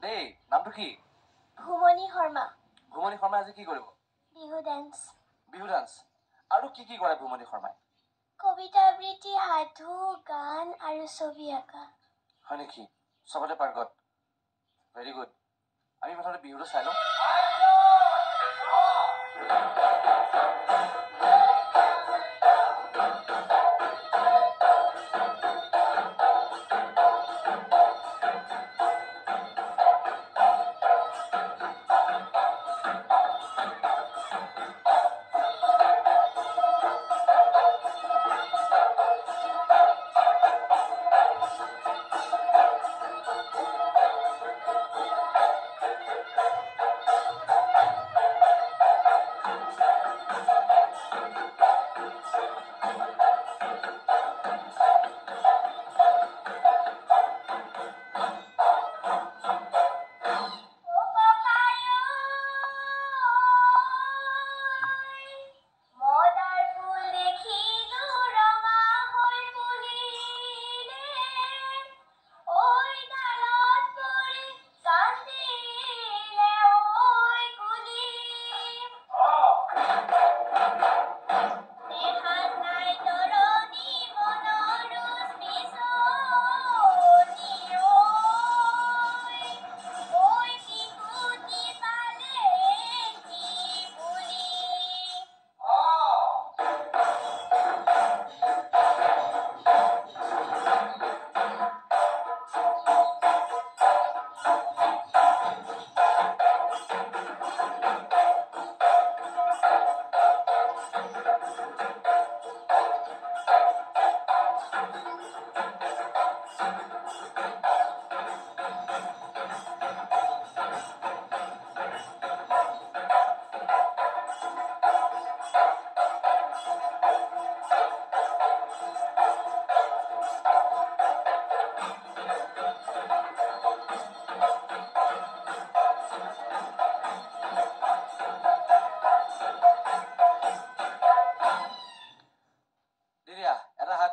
দেই নামটো কি ভুমনি শৰ্মা ভুমনি শৰ্মা আজি কি কৰিব বিহু ডান্স আৰু কি কৰে ভুমনি শৰ্মাই কবিতা আবৃত্তি সাধু গান আৰু ছবি আঁকা হয় নেকি চবতে পাৰ্গত ভেৰি গুড আমি প্ৰথমতে বিহুটো চাই লওঁ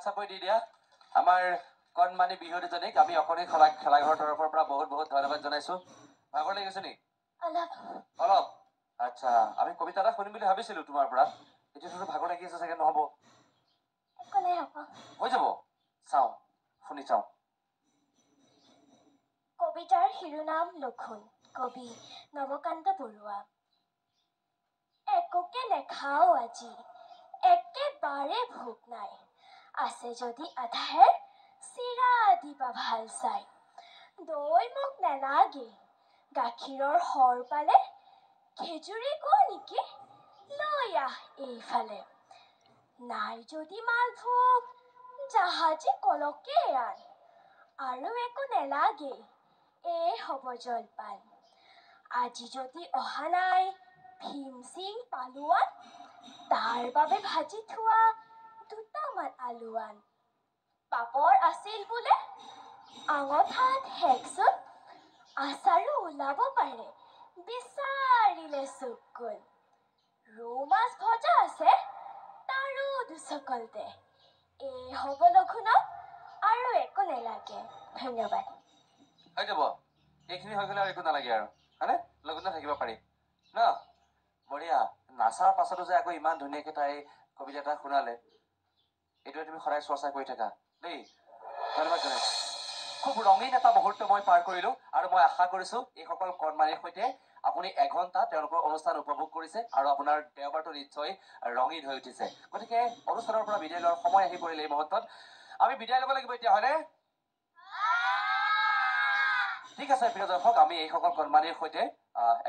চাপৰি দি দিয়া আমাৰ কণমানি বিহুজনীক আমি অকণি খেলাঘৰৰ তৰফৰ পৰা বহুত ধন্যবাদ জনাইছো ভাগৰ লাগিছে নি অলপ আচ্ছা আমি কবিতা এটা শুনিম বুলি ভাবিছিলো তোমাৰ পৰা এতিয়া ভাগৰ লাগি আছে চাগে নহব হৈ যাব চাওঁ শুনি চাওঁ কবিতাৰ শিৰোনাম লক্ষণ কবি নৱকান্ত বৰুৱা একোকে নেখাও আজি একেবাৰে ভোক নাই আছে যদি আধাৰ চিৰা দিবা ভাল চাই দৈ মোক নেলাগে গাখীৰৰ সৰ পালে খেজুৰি গুৰ নেকি লৈ আহ এইফালে নাই যদি মালভোগ জাহাজী কলকে আন আৰু একো নেলাগে হ'ব জলপান আজি যদি অহা নাই ভীম সিং পালোৱান তাৰ বাবে ভাজি থোৱা দুটামান আলুৱান পাপৰ আছিল বোলে আঙঠাত হেকচোন আচাৰো ওলাব পাৰে বিচাৰিলে চুকুল ৰৌ মাছ ভজা আছে তাৰো দুচকলতে হ'ব লঘোণত আৰু একো নেলাগে ধন্যবাদ হৈ যাব এইখিনি হৈ গ'লে আৰু একো নালাগে আৰু হয়নে লঘোণত থাকিব পাৰি ন বঢ়িয়া নাচাৰ পাছতো যে আকৌ ইমান ধুনীয়াকে তাই কবিতা এটা শুনালে এইটোৱে তুমি সদায় চৰ্চা কৰি থাকা দেই ধন্যবাদ জনাইছো খুব ৰঙীন এটা মুহূৰ্ত মই পাৰ কৰিলো আৰু মই আশা কৰিছো এইসকল কণমানিৰ সৈতে আপুনি এঘণ্টা তেওঁলোকৰ অনুষ্ঠান উপভোগ কৰিছে আৰু আপোনাৰ দেওবাৰটো নিশ্চয় ৰঙীন হৈ উঠিছে গতিকে অনুষ্ঠানৰ পৰা বিদায় লোৱাৰ সময় আহি পৰিলে এই মুহূৰ্তত আমি বিদায় ল'ব লাগিব এতিয়া হয়নে ঠিক আছে প্ৰিয় দৰ্শক আমি এইসকল কণমানিৰ সৈতে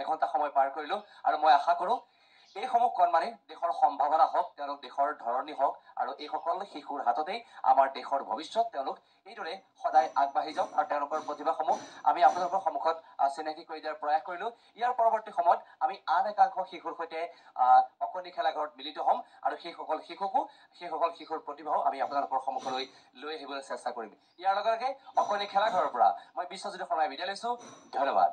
এঘণ্টা সময় পাৰ কৰিলো আৰু মই আশা কৰো এইসমূহ কণমানি দেশৰ সম্ভাৱনা হওক তেওঁলোক দেশৰ ধৰণী হওক আৰু এইসকল শিশুৰ হাততেই আমাৰ দেশৰ ভৱিষ্যত তেওঁলোক এইদৰে সদায় আগবাঢ়ি যাওক আৰু তেওঁলোকৰ প্ৰতিভাসমূহ আমি আপোনালোকৰ সন্মুখত চিনাকি কৰি দিয়াৰ প্ৰয়াস কৰিলো ইয়াৰ পৰৱৰ্তী সময়ত আমি আন একাংশ শিশুৰ সৈতে অকণি খেলাঘৰত মিলিত হ'ম আৰু সেইসকল শিশুৰ প্ৰতিভাও আমি আপোনালোকৰ সন্মুখলৈ লৈ আহিবলৈ চেষ্টা কৰিম ইয়াৰ লগে লগে অকণি খেলাঘৰৰ পৰা মই বিশ্বজ্যোতি শৰ্মাই বিদায় লৈছো ধন্যবাদ